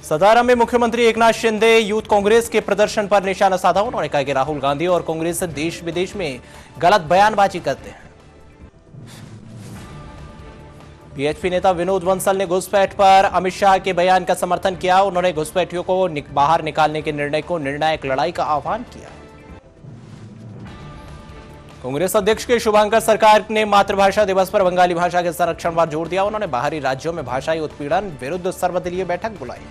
सतारा में मुख्यमंत्री एकनाथ शिंदे यूथ कांग्रेस के प्रदर्शन पर निशाना साधा। उन्होंने कहा कि राहुल गांधी और कांग्रेस देश विदेश में गलत बयानबाजी करते हैं। बीएचपी नेता विनोद बंसल ने घुसपैठ पर अमित शाह के बयान का समर्थन किया। उन्होंने घुसपैठियों को बाहर निकालने के निर्णय को निर्णायक लड़ाई का आह्वान किया। कांग्रेस अध्यक्ष के शुभांकर सरकार ने मातृभाषा दिवस पर बंगाली भाषा के संरक्षण पर जोर दिया। उन्होंने बाहरी राज्यों में भाषाई उत्पीड़न विरुद्ध सर्वदलीय बैठक बुलाई।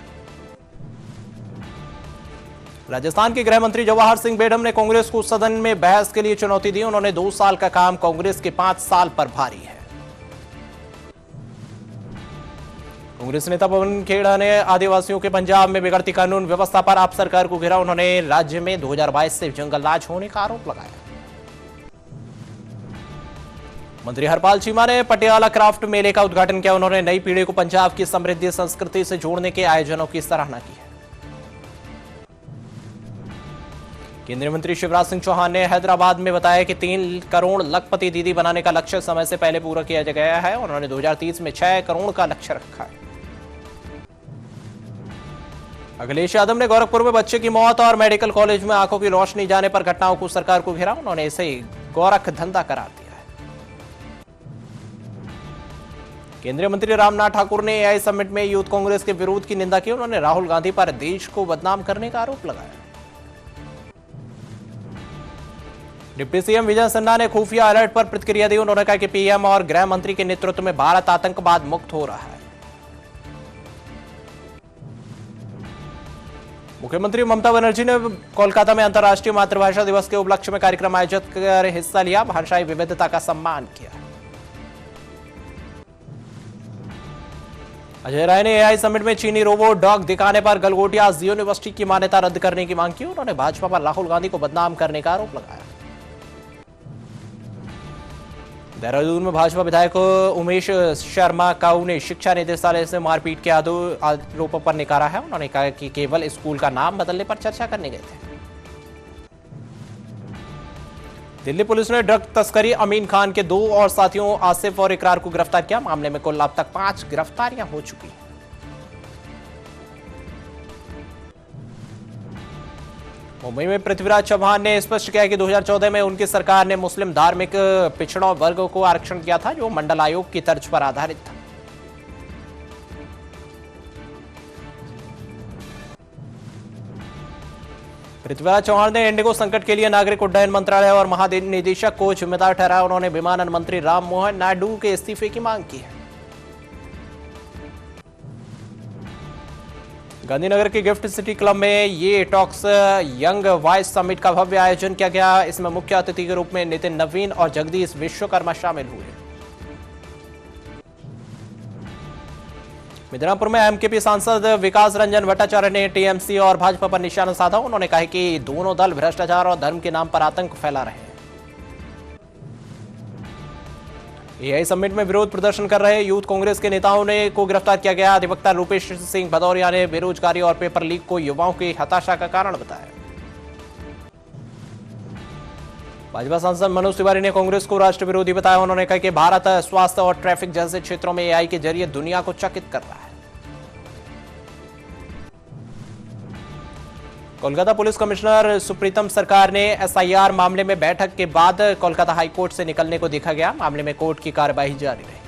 राजस्थान के गृह मंत्री जवाहर सिंह बेढम ने कांग्रेस को सदन में बहस के लिए चुनौती दी। उन्होंने 2 साल का काम कांग्रेस के 5 साल पर भारी है। कांग्रेस नेता पवन खेड़ा ने आदिवासियों के पंजाब में बिगड़ती कानून व्यवस्था पर आप सरकार को घेरा। उन्होंने राज्य में 2022 से जंगलराज होने का आरोप लगाया। मंत्री हरपाल चीमा ने पटियाला क्राफ्ट मेले का उद्घाटन किया। उन्होंने नई पीढ़ी को पंजाब की समृद्ध संस्कृति से जोड़ने के आयोजनों की सराहना की है। केंद्रीय मंत्री शिवराज सिंह चौहान ने हैदराबाद में बताया कि 3 करोड़ लखपति दीदी बनाने का लक्ष्य समय से पहले पूरा किया गया है। उन्होंने 2030 में 6 करोड़ का लक्ष्य रखा है। अखिलेश यादव ने गोरखपुर में बच्चे की मौत और मेडिकल कॉलेज में आंखों की रोशनी जाने पर घटनाओं को सरकार को घेरा। उन्होंने इसे गोरख धंधा करार दिया है। केंद्रीय मंत्री रामनाथ ठाकुर ने एआई समिट में यूथ कांग्रेस के विरोध की निंदा की। उन्होंने राहुल गांधी पर देश को बदनाम करने का आरोप लगाया। डिप्टी सीएम विजय सिन्हा ने खुफिया अलर्ट पर प्रतिक्रिया दी। उन्होंने कहा कि पीएम और गृह मंत्री के नेतृत्व में भारत आतंकवाद मुक्त हो रहा है। मुख्यमंत्री ममता बनर्जी ने कोलकाता में अंतर्राष्ट्रीय मातृभाषा दिवस के उपलक्ष्य में कार्यक्रम आयोजित कर हिस्सा लिया। भाषाई विविधता का सम्मान किया। अजय राय ने एआई समिट में चीनी रोबोट डॉग दिखाने पर गलगोटिया यूनिवर्सिटी की मान्यता रद्द करने की मांग की। उन्होंने भाजपा पर राहुल गांधी को बदनाम करने का आरोप लगाया। देहरादून में भाजपा विधायक उमेश शर्मा काऊ ने शिक्षा निदेशालय से मारपीट के आरोपों पर निकारा है। उन्होंने कहा कि केवल स्कूल का नाम बदलने पर चर्चा करने गए थे। दिल्ली पुलिस ने ड्रग तस्करी अमीन खान के 2 और साथियों आसिफ और इकरार को गिरफ्तार किया। मामले में कुल अब तक 5 गिरफ्तारियां हो चुकी हैं। मुंबई में पृथ्वीराज चौहान ने स्पष्ट किया कि 2014 में उनकी सरकार ने मुस्लिम धार्मिक पिछड़ा वर्ग को आरक्षण दिया था, जो मंडल आयोग की तर्ज पर आधारित था। पृथ्वीराज चौहान ने इंडिगो संकट के लिए नागरिक उड्डयन मंत्रालय और महानिदेशक को जिम्मेदार ठहराया। उन्होंने विमानन मंत्री राम मोहन नायडू के इस्तीफे की मांग की है। गांधीनगर के गिफ्ट सिटी क्लब में ये टॉक्स यंग वॉइस समिट का भव्य आयोजन किया गया। इसमें मुख्य अतिथि के रूप में नितिन नवीन और जगदीश विश्वकर्मा शामिल हुए। मिदनापुर में एमकेपी सांसद विकास रंजन भट्टाचार्य ने टीएमसी और भाजपा पर निशाना साधा। उन्होंने कहा कि दोनों दल भ्रष्टाचार और धर्म के नाम पर आतंक फैला रहे हैं। एआई समिट में विरोध प्रदर्शन कर रहे यूथ कांग्रेस के नेताओं को गिरफ्तार किया गया। अधिवक्ता रूपेश सिंह भदौरिया ने बेरोजगारी और पेपर लीक को युवाओं की हताशा का कारण बताया। भाजपा सांसद मनोज तिवारी ने कांग्रेस को राष्ट्र विरोधी बताया। उन्होंने कहा कि भारत स्वास्थ्य और ट्रैफिक जैसे क्षेत्रों में एआई के जरिए दुनिया को चकित कर रहा है। कोलकाता पुलिस कमिश्नर सुप्रीतम सरकार ने एसआईआर मामले में बैठक के बाद कोलकाता हाईकोर्ट से निकलने को देखा गया। मामले में कोर्ट की कार्यवाही जारी रही।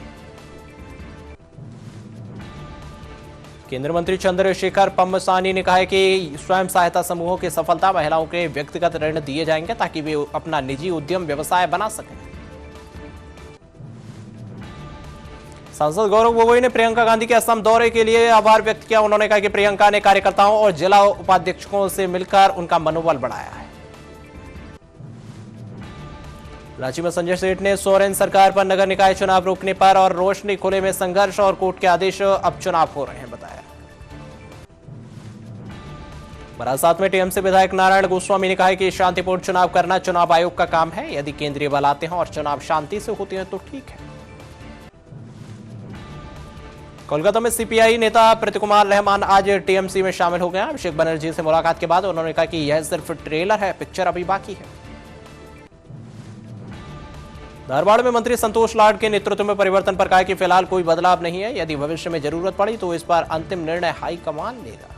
केंद्रीय मंत्री चंद्रशेखर पम्मसानी ने कहा है कि स्वयं सहायता समूहों की सफलता महिलाओं के व्यक्तिगत ऋण दिए जाएंगे ताकि वे अपना निजी उद्यम व्यवसाय बना सकें। सांसद गौरव गोगोई ने प्रियंका गांधी के असम दौरे के लिए आभार व्यक्त किया। उन्होंने कहा कि प्रियंका ने कार्यकर्ताओं और जिला उपाध्यक्षों से मिलकर उनका मनोबल बढ़ाया है। रांची में संजय सेठ ने सोरेन सरकार पर नगर निकाय चुनाव रोकने पर और रोशनी खुले में संघर्ष और कोर्ट के आदेश अब चुनाव हो रहे हैं बताया। बरासात में टीएमसी विधायक नारायण गोस्वामी ने कहा कि शांतिपूर्ण चुनाव करना चुनाव आयोग का काम है। यदि केंद्रीय बल आते हैं और चुनाव शांति से होते हैं तो ठीक है। कोलकाता में सीपीआई नेता प्रतिकुमार रहमान आज टीएमसी में शामिल हो गए। अभिषेक बनर्जी से मुलाकात के बाद उन्होंने कहा कि यह सिर्फ ट्रेलर है, पिक्चर अभी बाकी है। धारवाड़ में मंत्री संतोष लाड के नेतृत्व में परिवर्तन पर कहा कि फिलहाल कोई बदलाव नहीं है। यदि भविष्य में जरूरत पड़ी तो इस पर अंतिम निर्णय हाईकमान लेगा।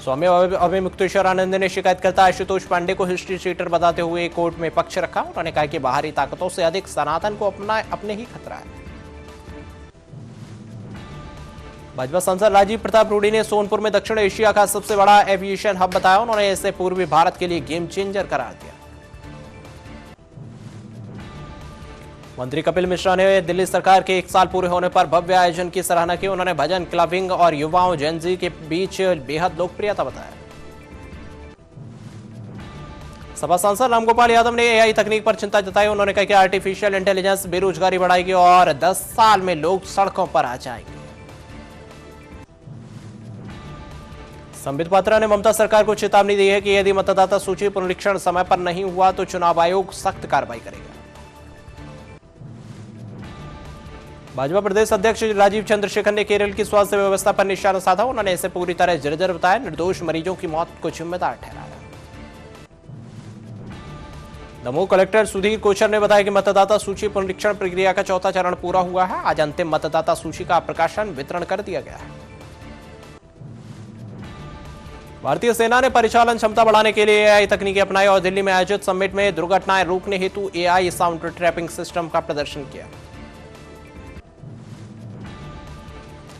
स्वामी अभिमुक्तेश्वर आनंद ने शिकायतकर्ता आशुतोष पांडे को हिस्ट्री चीटर बताते हुए कोर्ट में पक्ष रखा। उन्होंने कहा कि बाहरी ताकतों से अधिक सनातन को अपने ही खतरा है। भाजपा सांसद राजीव प्रताप रूडी ने सोनपुर में दक्षिण एशिया का सबसे बड़ा एविएशन हब बताया। उन्होंने इसे पूर्वी भारत के लिए गेम चेंजर करार दिया। मंत्री कपिल मिश्रा ने दिल्ली सरकार के 1 साल पूरे होने पर भव्य आयोजन की सराहना की। उन्होंने भजन क्लबिंग और युवाओं जेनजी के बीच बेहद लोकप्रियता बताया। सपा सांसद रामगोपाल यादव ने एआई तकनीक पर चिंता जताई। उन्होंने कहा कि आर्टिफिशियल इंटेलिजेंस बेरोजगारी बढ़ाएगी और 10 साल में लोग सड़कों पर आ जाएंगे। संबित पात्रा ने ममता सरकार को चेतावनी दी है कि यदि मतदाता सूची पुनरीक्षण समय पर नहीं हुआ तो चुनाव आयोग सख्त कार्रवाई करेगा। भाजपा प्रदेश अध्यक्ष राजीव चंद्रशेखर ने केरल की स्वास्थ्य व्यवस्था पर निशाना साधा। उन्होंने इसे पूरी तरह जर्जर बताया। निर्दोष मरीजों की मौत को जिम्मेदार ठहराया। दमोह कलेक्टर सुधीर कोचर ने बताया कि मतदाता सूची पुनरीक्षण प्रक्रिया का 4था चरण पूरा हुआ है। आज अंतिम मतदाता सूची का प्रकाशन वितरण कर दिया गया है। भारतीय सेना ने परिचालन क्षमता बढ़ाने के लिए एआई तकनीकी अपनाई और दिल्ली में आयोजित समिट में दुर्घटनाएं रोकने हेतु एआई साउंड ट्रैपिंग सिस्टम का प्रदर्शन किया।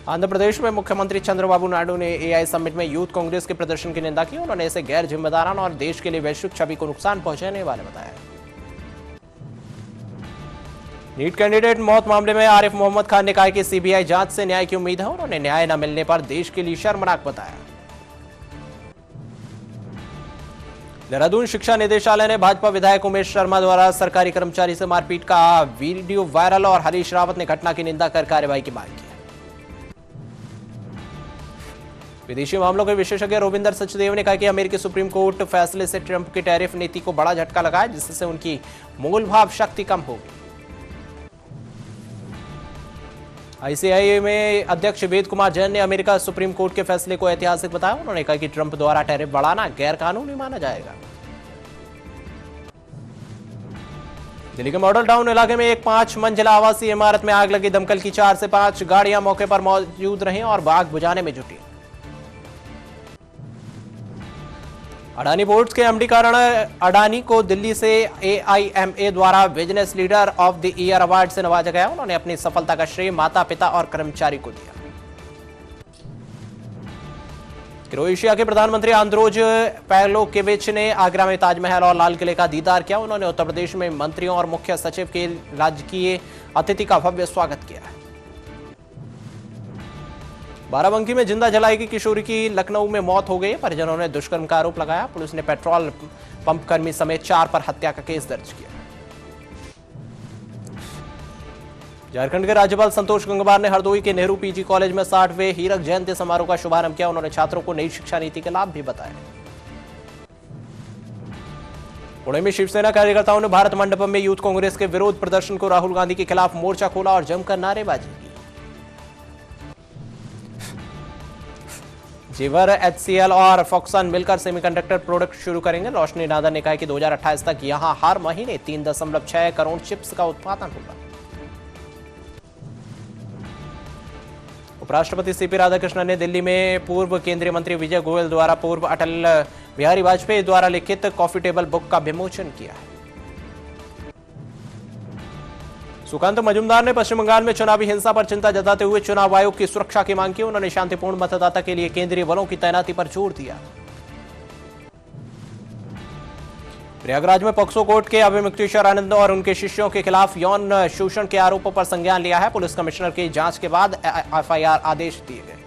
आंध्र प्रदेश में मुख्यमंत्री चंद्रबाबू नायडू ने एआई समिट में यूथ कांग्रेस के प्रदर्शन की निंदा की। उन्होंने इसे गैर जिम्मेदाराना और देश के लिए वैश्विक छवि को नुकसान पहुंचाने वाले बताया। नीट कैंडिडेट मौत मामले में आरिफ मोहम्मद खान ने कहा कि सीबीआई जांच से न्याय की उम्मीद है। उन्होंने न्याय न मिलने पर देश के लिए शर्मनाक बताया। देहरादून शिक्षा निदेशालय ने भाजपा विधायक उमेश शर्मा द्वारा सरकारी कर्मचारी से मारपीट का वीडियो वायरल और हरीश रावत ने घटना की निंदा कर कार्रवाई की मांग की। विदेशी मामलों के विशेषज्ञ रोविंदर सचदेव ने कहा कि अमेरिकी सुप्रीम कोर्ट फैसले से ट्रंप की टैरिफ नीति को बड़ा झटका लगा है, जिससे उनकी मूलभाव शक्ति कम होगी। आईसीआई में अध्यक्ष वेद कुमार जैन ने अमेरिका सुप्रीम कोर्ट के फैसले को ऐतिहासिक बताया। उन्होंने कहा कि ट्रंप द्वारा टैरिफ बढ़ाना गैर कानूनी माना जाएगा। दिल्ली के मॉडल टाउन इलाके में एक 5 मंजिला आवासीय इमारत में आग लगी। दमकल की 4 से 5 गाड़ियां मौके पर मौजूद रहीं और आग बुझाने में जुटी। अडानी बोर्ड्स के एमडी कारण अडानी को दिल्ली से एआईएमए द्वारा business leader of the year award से नवाजा गया। उन्होंने अपनी सफलता का श्रेय माता पिता और कर्मचारी को दिया। क्रोएशिया के प्रधानमंत्री आंद्रोज पैलोकेविच ने आगरा में ताजमहल और लाल किले का दीदार किया। उन्होंने उत्तर प्रदेश में मंत्रियों और मुख्य सचिव के राजकीय अतिथि का भव्य स्वागत किया। बाराबंकी में जिंदा जलाई गई किशोरी की लखनऊ में मौत हो गई। परिजनों ने दुष्कर्म का आरोप लगाया। पुलिस ने पेट्रोल पंप कर्मी समेत 4 पर हत्या का केस दर्ज किया। झारखंड के राज्यपाल संतोष गंगवार ने हरदोई के नेहरू पीजी कॉलेज में 60वें हीरक जयंती समारोह का शुभारंभ किया। उन्होंने छात्रों को नई शिक्षा नीति के लाभ भी बताए। पुणे में शिवसेना कार्यकर्ताओं ने भारत मंडपम में यूथ कांग्रेस के विरोध प्रदर्शन को राहुल गांधी के खिलाफ मोर्चा खोला और जमकर नारेबाजी की। जेवर, एचसीएल और फॉक्सन मिलकर सेमीकंडक्टर प्रोडक्ट शुरू करेंगे। रोशनी नादर ने कहा कि 2028 तक यहां हर महीने 3.6 करोड़ चिप्स का उत्पादन होगा। उपराष्ट्रपति सीपी राधाकृष्णन ने दिल्ली में पूर्व केंद्रीय मंत्री विजय गोयल द्वारा पूर्व अटल बिहारी वाजपेयी द्वारा लिखित कॉफी टेबल बुक का विमोचन किया है। सुकांत मजुमदार ने पश्चिम बंगाल में चुनावी हिंसा पर चिंता जताते हुए चुनाव आयोग की सुरक्षा की मांग की। उन्होंने शांतिपूर्ण मतदाता के लिए केंद्रीय बलों की तैनाती पर जोर दिया। प्रयागराज में पॉक्सो कोर्ट के अभिमुक्तेश्वर आनंद और उनके शिष्यों के खिलाफ यौन शोषण के आरोपों पर संज्ञान लिया है। पुलिस कमिश्नर की जांच के बाद एफआईआर आदेश दिए गए।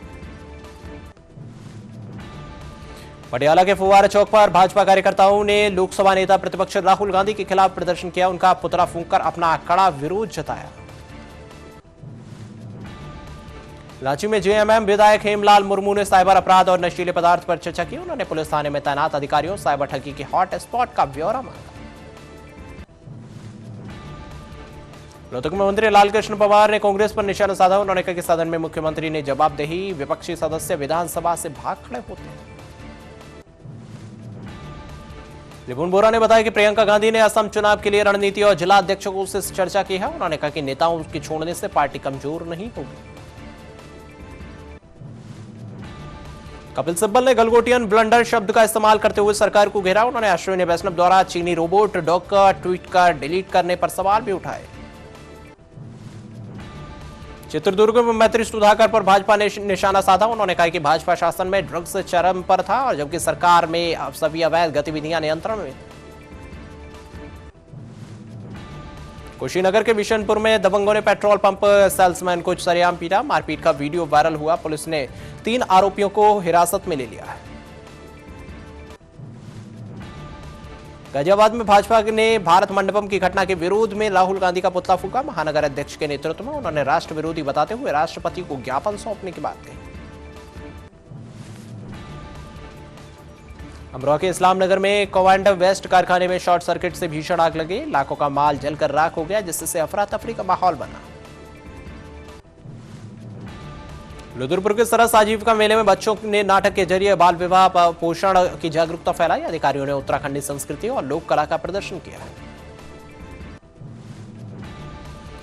पटियाला के फुवारा चौक पर भाजपा कार्यकर्ताओं ने लोकसभा नेता प्रतिपक्ष राहुल गांधी के खिलाफ प्रदर्शन किया। उनका पुतला फूंककर अपना कड़ा विरोध जताया। रांची में जेएमएम विधायक हेमलाल मुर्मू ने साइबर अपराध और नशीले पदार्थ पर चर्चा की। उन्होंने पुलिस थाने में तैनात अधिकारियों साइबर ठगी के हॉट स्पॉट का ब्यौरा मांगा। रोहतक में मंत्री लालकृष्ण पवार ने कांग्रेस पर निशाना साधा। उन्होंने कहा कि सदन में मुख्यमंत्री ने जवाबदेही, विपक्षी सदस्य विधानसभा से भाग खड़े होते हैं। रिपुन बोरा ने बताया कि प्रियंका गांधी ने असम चुनाव के लिए रणनीति और जिला अध्यक्षों से चर्चा की है। उन्होंने कहा कि नेताओं के छोड़ने से पार्टी कमजोर नहीं होगी। कपिल सिब्बल ने गलगोटियन ब्लंडर शब्द का इस्तेमाल करते हुए सरकार को घेरा। उन्होंने अश्विनी वैष्णव द्वारा चीनी रोबोट डॉग का ट्वीट का डिलीट करने पर सवाल भी उठाए। चित्रदुर्ग में मंत्री सुधाकर पर भाजपा ने निशाना साधा। उन्होंने कहा कि भाजपा शासन में ड्रग्स चरम पर था और जबकि सरकार में अब सभी अवैध गतिविधियां नियंत्रण में। कुशीनगर के बिशनपुर में दबंगों ने पेट्रोल पंप सेल्समैन को सरेआम पीटा। मारपीट का वीडियो वायरल हुआ। पुलिस ने 3 आरोपियों को हिरासत में ले लिया है। गाजियाबाद में भाजपा ने भारत मंडपम की घटना के विरोध में राहुल गांधी का पुतला फूंका। महानगर अध्यक्ष के नेतृत्व में उन्होंने राष्ट्र विरोधी बताते हुए राष्ट्रपति को ज्ञापन सौंपने की बात कही। अमरोहा के इस्लाम नगर में कोवांडा वेस्ट कारखाने में शॉर्ट सर्किट से भीषण आग लगी। लाखों का माल जलकर राख हो गया, जिससे अफरा तफरी का माहौल बना। रुद्रपुर के सरस आजीविका मेले में बच्चों ने नाटक के जरिए बाल विवाह पोषण की जागरूकता फैलाई। अधिकारियों ने उत्तराखंडी संस्कृति और लोक कला का प्रदर्शन किया।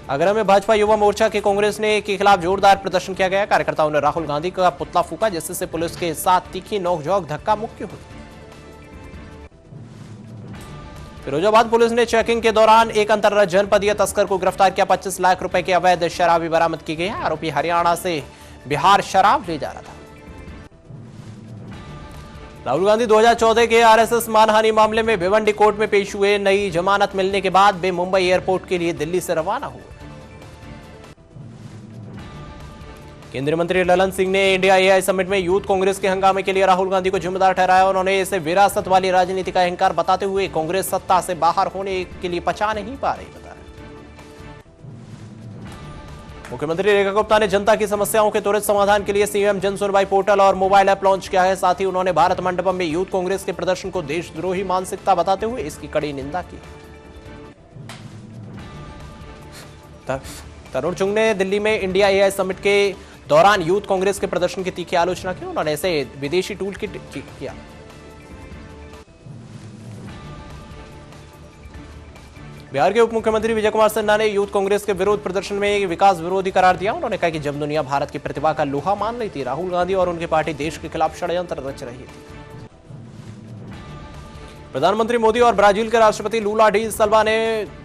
आगरा में भाजपा युवा मोर्चा के कांग्रेस ने के खिलाफ जोरदार प्रदर्शन किया गया। कार्यकर्ताओं ने राहुल गांधी का पुतला फूंका, जिससे पुलिस के साथ तीखी नोकझोंक धक्का मुक्की हुई। फिरोजाबाद पुलिस ने चेकिंग के दौरान एक अंतर जनपदीय तस्कर को गिरफ्तार किया। 25 लाख रुपए की अवैध शराब भी बरामद की गई है। आरोपी हरियाणा से बिहार शराब ले जा रहा था। राहुल गांधी 2014 के आरएसएस मानहानि मामले में भिवंडी कोर्ट में पेश हुए। नई जमानत मिलने के बाद वे मुंबई एयरपोर्ट के लिए दिल्ली से रवाना हुए। केंद्रीय मंत्री ललन सिंह ने इंडिया एआई समिट में यूथ कांग्रेस के हंगामे के लिए राहुल गांधी को जिम्मेदार ठहराया। उन्होंने इसे विरासत वाली राजनीति का अहंकार बताते हुए कांग्रेस सत्ता से बाहर होने के लिए पचा नहीं पा रही बताया। मुख्यमंत्री रेखा गुप्ता ने जनता की समस्याओं के त्वरित समाधान के लिए सीएम जन सुनवाई पोर्टल और मोबाइल ऐप लॉन्च किया है। साथ ही उन्होंने भारत मंडपम में यूथ कांग्रेस के प्रदर्शन को देशद्रोही मानसिकता बताते हुए इसकी कड़ी निंदा की। तरुण चुंग ने दिल्ली में इंडिया एआई समिट के दौरान यूथ कांग्रेस के प्रदर्शन की तीखी आलोचना की। उन्होंने इसे विदेशी टूल किट किया। बिहार के उप मुख्यमंत्री विजय कुमार सिन्हा ने यूथ कांग्रेस के विरोध प्रदर्शन में विकास विरोधी करार दिया। उन्होंने कहा कि जब दुनिया भारत की प्रतिभा का लोहा मान रही थी, राहुल गांधी और उनकी पार्टी देश के खिलाफ षड्यंत्र रच रही थी। प्रधानमंत्री मोदी और ब्राजील के राष्ट्रपति लूला डी सिल्वा ने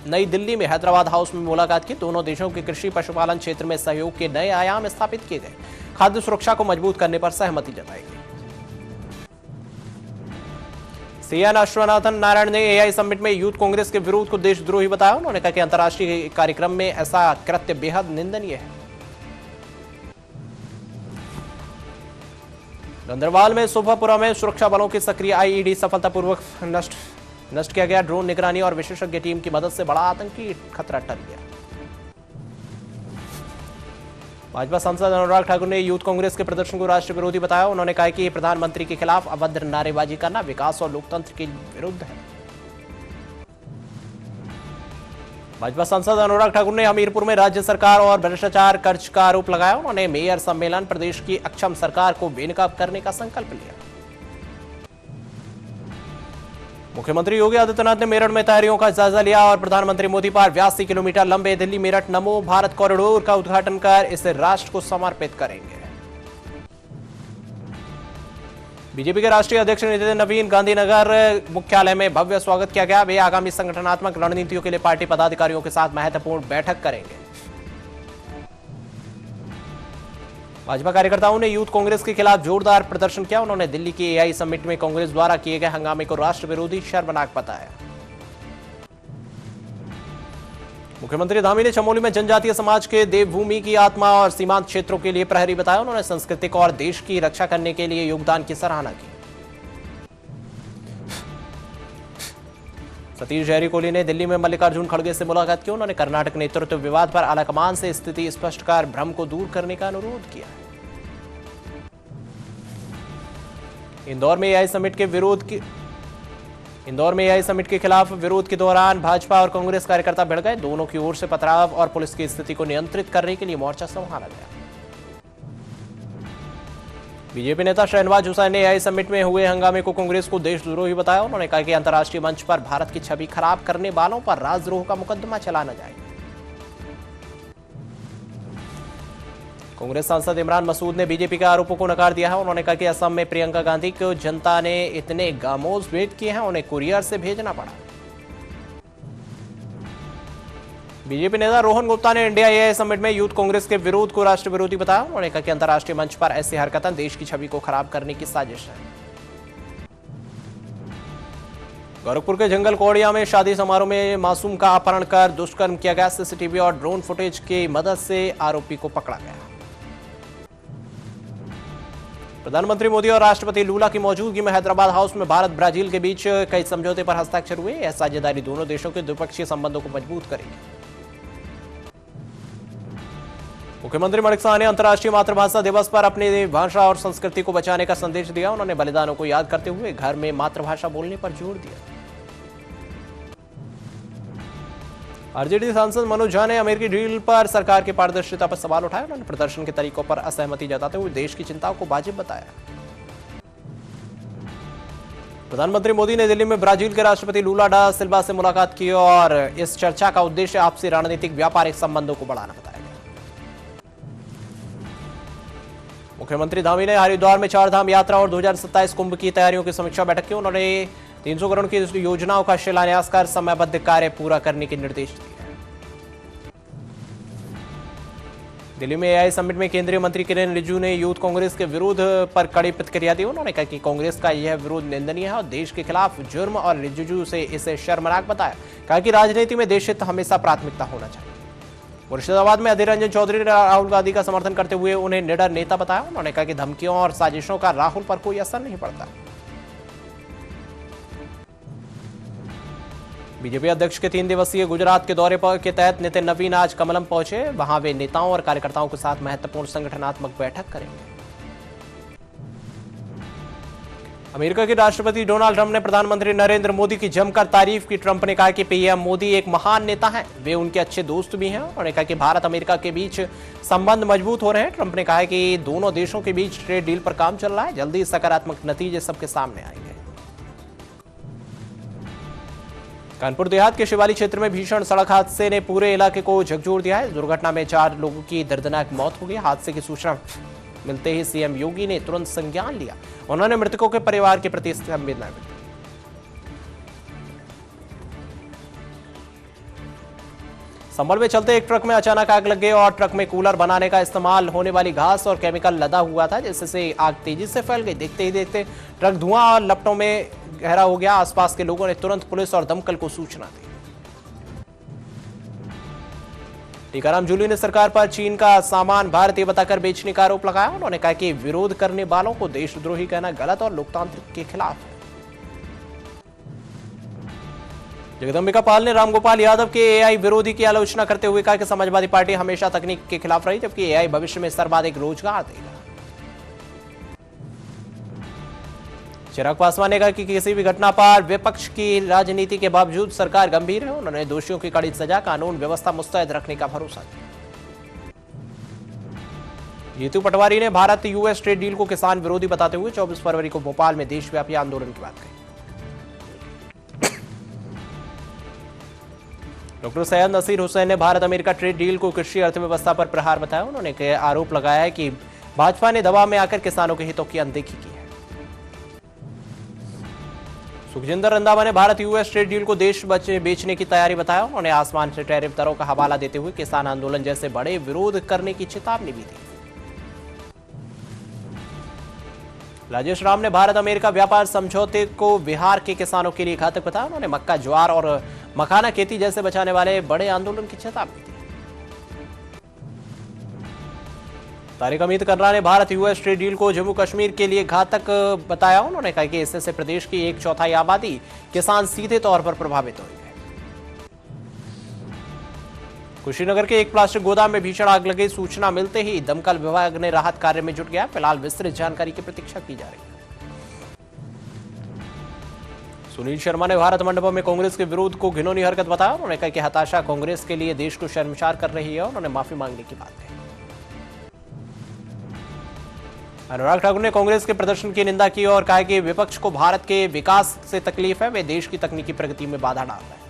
नई दिल्ली में हैदराबाद हाउस में मुलाकात की। दोनों देशों के कृषि पशुपालन क्षेत्र में सहयोग के नए आयाम स्थापित किए गए। खाद्य सुरक्षा को मजबूत करने पर सहमति जताई गई। सीएन अश्वनाथन नारायण ने एआई समिट में यूथ कांग्रेस के विरोध को देशद्रोही बताया। उन्होंने कहा कि अंतर्राष्ट्रीय कार्यक्रम में ऐसा कृत्य बेहद निंदनीय है। गंदरवाल में सुभापुरा में सुरक्षा बलों की सक्रिय आईईडी सफलतापूर्वक नष्ट किया गया। ड्रोन निगरानी और विशेषज्ञ टीम की मदद से बड़ा आतंकी खतरा टल गया। भाजपा सांसद अनुराग ठाकुर ने यूथ कांग्रेस के प्रदर्शन को राष्ट्र विरोधी बताया। उन्होंने कहा कि प्रधानमंत्री के खिलाफ अभद्र नारेबाजी करना विकास और लोकतंत्र के विरुद्ध है। भाजपा सांसद अनुराग ठाकुर ने हमीरपुर में राज्य सरकार और भ्रष्टाचार खर्च का आरोप लगाया। उन्होंने मेयर सम्मेलन प्रदेश की अक्षम सरकार को बेनकाब करने का संकल्प लिया। मुख्यमंत्री योगी आदित्यनाथ ने मेरठ में तैयारियों का जायजा लिया और प्रधानमंत्री मोदी पर 82 किलोमीटर लंबे दिल्ली मेरठ नमो भारत कॉरिडोर का उद्घाटन कर इसे राष्ट्र को समर्पित करेंगे। बीजेपी के राष्ट्रीय अध्यक्ष नितिन नवीन गांधीनगर मुख्यालय में भव्य स्वागत किया गया। वे आगामी संगठनात्मक रणनीतियों के लिए पार्टी पदाधिकारियों के साथ महत्वपूर्ण बैठक करेंगे। भाजपा कार्यकर्ताओं ने यूथ कांग्रेस के खिलाफ जोरदार प्रदर्शन किया। उन्होंने दिल्ली की एआई समिट में कांग्रेस द्वारा किए गए हंगामे को राष्ट्र विरोधी शर्मनाक बताया। मुख्यमंत्री धामी ने चमोली में जनजातीय समाज के देवभूमि की आत्मा और सीमांत क्षेत्रों के लिए प्रहरी बताया। उन्होंने सांस्कृतिक और देश की रक्षा करने के लिए योगदान की सराहना की। सतीश जयहरी कोहली ने दिल्ली में मल्लिकार्जुन खड़गे से मुलाकात की। उन्होंने कर्नाटक नेतृत्व विवाद पर आलाकमान से स्थिति स्पष्ट कर भ्रम को दूर करने का अनुरोध किया। इंदौर में एआई समिट के खिलाफ विरोध के दौरान भाजपा और कांग्रेस कार्यकर्ता भिड़ गए। दोनों की ओर से पथराव और पुलिस की स्थिति को नियंत्रित करने के लिए मोर्चा संभाला गया। बीजेपी नेता शहनवाज हुसैन ने एआई समिट में हुए हंगामे को कांग्रेस को देशद्रोही बताया। उन्होंने कहा कि अंतर्राष्ट्रीय मंच पर भारत की छवि खराब करने वालों पर राजद्रोह का मुकदमा चलाना जाएगा। कांग्रेस सांसद इमरान मसूद ने बीजेपी के आरोपों को नकार दिया है। उन्होंने कहा कि असम में प्रियंका गांधी को जनता ने इतने गामोज भेंट किए हैं, उन्हें कुरियर से भेजना पड़ा। बीजेपी नेता रोहन गुप्ता ने इंडिया एआई समिट में यूथ कांग्रेस के विरोध को राष्ट्र विरोधी बताया। उन्होंने कहा कि अंतर्राष्ट्रीय मंच पर ऐसी हरकतें देश की छवि को खराब करने की साजिश है। गोरखपुर के जंगल कोड़िया में शादी समारोह में मासूम का अपहरण कर दुष्कर्म किया गया। सीसीटीवी और ड्रोन फुटेज की मदद से आरोपी को पकड़ा गया। प्रधानमंत्री मोदी और राष्ट्रपति लूला की मौजूदगी में हैदराबाद हाउस में भारत ब्राजील के बीच कई समझौते पर हस्ताक्षर हुए। यह साझेदारी दोनों देशों के द्विपक्षीय संबंधों को मजबूत करेगी। मुख्यमंत्री माणिक साह ने अंतर्राष्ट्रीय मातृभाषा दिवस पर अपनी भाषा और संस्कृति को बचाने का संदेश दिया। उन्होंने बलिदानों को याद करते हुए घर में मातृभाषा बोलने पर जोर दिया। आरजेडी सांसद मनोज झा ने अमेरिकी डील पर सरकार की पारदर्शिता पर सवाल उठाया। उन्होंने प्रदर्शन के तरीकों पर असहमति जताते हुए देश की चिंताओं को वाजिब बताया। प्रधानमंत्री मोदी ने दिल्ली में ब्राजील के राष्ट्रपति लूला डा सिल्वा से मुलाकात की और इस चर्चा का उद्देश्य आपसी रणनीतिक व्यापारिक संबंधों को बढ़ाना बताया गया। मुख्यमंत्री धामी ने हरिद्वार में चारधाम यात्रा और 2027 कुंभ की तैयारियों की समीक्षा बैठक की। उन्होंने 300 करोड़ की योजनाओं का शिलान्यास कर समयबद्ध कार्य पूरा करने के निर्देश दिए। दिल्ली में एआई समिट में केंद्रीय मंत्री किरेन रिजिजू ने यूथ कांग्रेस के विरोध पर कड़ी प्रतिक्रिया दी। उन्होंने कहा कि कांग्रेस का यह विरोध निंदनीय है और देश के खिलाफ जुर्म और रिजिजू से इसे शर्मनाक बताया। कहा कि राजनीति में देश हित हमेशा प्राथमिकता होना चाहिए। मुर्शिदाबाद में अधीर रंजन चौधरी ने राहुल गांधी का समर्थन करते हुए उन्हें निडर नेता बताया। उन्होंने कहा कि धमकियों और साजिशों का राहुल पर कोई असर नहीं पड़ता। बीजेपी अध्यक्ष के 3 दिवसीय गुजरात के दौरे के तहत नितिन नवीन आज कमलम पहुंचे। वहां वे नेताओं और कार्यकर्ताओं के साथ महत्वपूर्ण संगठनात्मक बैठक करेंगे। अमेरिका के राष्ट्रपति डोनाल्ड ट्रंप ने प्रधानमंत्री नरेंद्र मोदी की जमकर तारीफ की। ट्रंप ने कहा कि पीएम मोदी एक महान नेता हैं, वे उनके अच्छे दोस्त भी हैं। उन्होंने कहा कि भारत अमेरिका के बीच संबंध मजबूत हो रहे हैं। ट्रंप ने कहा कि दोनों देशों के बीच ट्रेड डील पर काम चल रहा है, जल्दी सकारात्मक नतीजे सबके सामने आएंगे। कानपुर देहात के शिवाली क्षेत्र में भीषण सड़क हादसे ने पूरे इलाके को झकझोर दिया है। दुर्घटना में 4 लोगों की दर्दनाक मौत हो गई। हादसे की सूचना मिलते ही सीएम योगी ने तुरंत संज्ञान लिया। उन्होंने मृतकों के परिवार के प्रति संवेदना व्यक्त की। संभल में चलते एक ट्रक में अचानक आग लग गई और ट्रक में कूलर बनाने का इस्तेमाल होने वाली घास और केमिकल लदा हुआ था, जिससे आग तेजी से फैल गई। देखते ही देखते ट्रक धुआं और लपटों में गहरा हो गया। आसपास के लोगों ने तुरंत पुलिस और दमकल को सूचना दी। टीकाराम जूली ने सरकार पर चीन का सामान भारतीय बताकर बेचने का आरोप लगाया। उन्होंने कहा कि विरोध करने वालों को देशद्रोही कहना गलत और लोकतांत्रिक के खिलाफ है। जगदंबिका पाल ने रामगोपाल यादव के एआई विरोधी की आलोचना करते हुए कहा कि समाजवादी पार्टी हमेशा तकनीक के खिलाफ रही, जबकि एआई भविष्य में सर्वाधिक रोजगार देगा। चिराग पासवान ने कहा कि किसी भी घटना पर विपक्ष की राजनीति के बावजूद सरकार गंभीर है। उन्होंने दोषियों की कड़ी सजा, कानून व्यवस्था मुस्तैद रखने का भरोसा दिया। जीतू पटवारी ने भारत यूएस ट्रेड डील को किसान विरोधी बताते हुए 24 फरवरी को भोपाल में देशव्यापी आंदोलन की बात कही। डॉक्टर सैयद नसीर हुसैन ने भारत अमेरिका ट्रेड डील को कृषि अर्थव्यवस्था पर प्रहार बताया। उन्होंने आरोप लगाया है कि भाजपा ने दबाव में आकर किसानों के हितों की अनदेखी की है। सुखजिंदर रंधावा ने भारत यूएस ट्रेड डील को देश बेचने की तैयारी बताया। उन्होंने आसमान से टैरिफ दरों का हवाला देते हुए किसान आंदोलन जैसे बड़े विरोध करने की चेतावनी भी दी। राजेश राम ने भारत अमेरिका व्यापार समझौते को बिहार के किसानों के लिए घातक बताया। उन्होंने मक्का, ज्वार और मखाना खेती जैसे बचाने वाले बड़े आंदोलन की चेतावनी दी। तारिक अमीत कर्रा ने भारत यूएस ट्रेड डील को जम्मू कश्मीर के लिए घातक बताया। उन्होंने कहा कि इससे प्रदेश की 1/4 आबादी किसान सीधे तौर पर प्रभावित होंगे। कुशीनगर के एक प्लास्टिक गोदाम में भीषण आग लगी। सूचना मिलते ही दमकल विभाग ने राहत कार्य में जुट गया। फिलहाल विस्तृत जानकारी की प्रतीक्षा की जा रही है। सुनील शर्मा ने भारत मंडपम में कांग्रेस के विरोध को घिनौनी हरकत बताया। उन्होंने कहा कि हताशा कांग्रेस के लिए देश को शर्मसार कर रही है। उन्होंने माफी मांगने की बात कही। अनुराग ठाकुर ने कांग्रेस के प्रदर्शन की निंदा की और कहा कि विपक्ष को भारत के विकास से तकलीफ है, वे देश की तकनीकी प्रगति में बाधा डाल रहे हैं।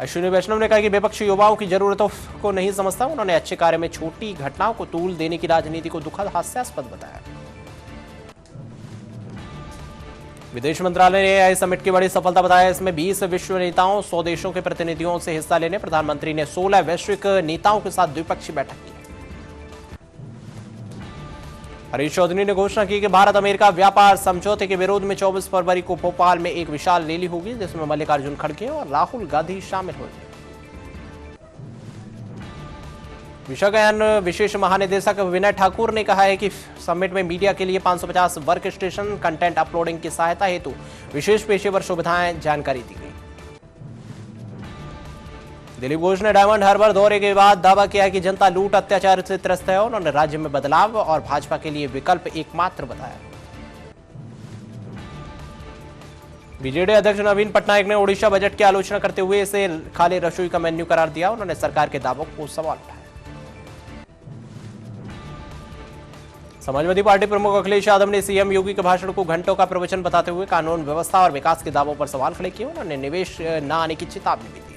अश्विनी वैष्णव ने कहा कि विपक्ष युवाओं की जरूरतों को नहीं समझता। उन्होंने अच्छे कार्य में छोटी घटनाओं को तूल देने की राजनीति को दुखद हास्यास्पद बताया। विदेश मंत्रालय ने एआई समिट की बड़ी सफलता बताया। इसमें 20 विश्व नेताओं, 100 देशों के प्रतिनिधियों से हिस्सा लेने प्रधानमंत्री ने 16 वैश्विक नेताओं के साथ द्विपक्षीय बैठक की। हरीश चौधरी ने घोषणा की कि भारत अमेरिका व्यापार समझौते के विरोध में 24 फरवरी को भोपाल में एक विशाल रैली होगी, जिसमें मल्लिकार्जुन खड़गे और राहुल गांधी शामिल होंगे। विषयज्ञान विशेष महानिदेशक विनय ठाकुर ने कहा है कि समिट में मीडिया के लिए 550 वर्क स्टेशन, कंटेंट अपलोडिंग की सहायता हेतु विशेष पेशेवर सुविधाएं जानकारी दी गई। दिलीप घोष ने डायमंड हार्बर दौरे के बाद दावा किया कि जनता लूट अत्याचार से त्रस्त है। उन्होंने राज्य में बदलाव और भाजपा के लिए विकल्प एकमात्र बताया। बीजेडी अध्यक्ष नवीन पटनायक ने ओडिशा बजट की आलोचना करते हुए इसे खाली रसोई का मेन्यू करार दिया। उन्होंने सरकार के दावों को सवाल उठाया। समाजवादी पार्टी प्रमुख अखिलेश यादव ने सीएम योगी के भाषण को घंटों का प्रवचन बताते हुए कानून व्यवस्था और विकास के दावों पर सवाल खड़े किए। उन्होंने निवेश न आने की चेतावनी भी दी।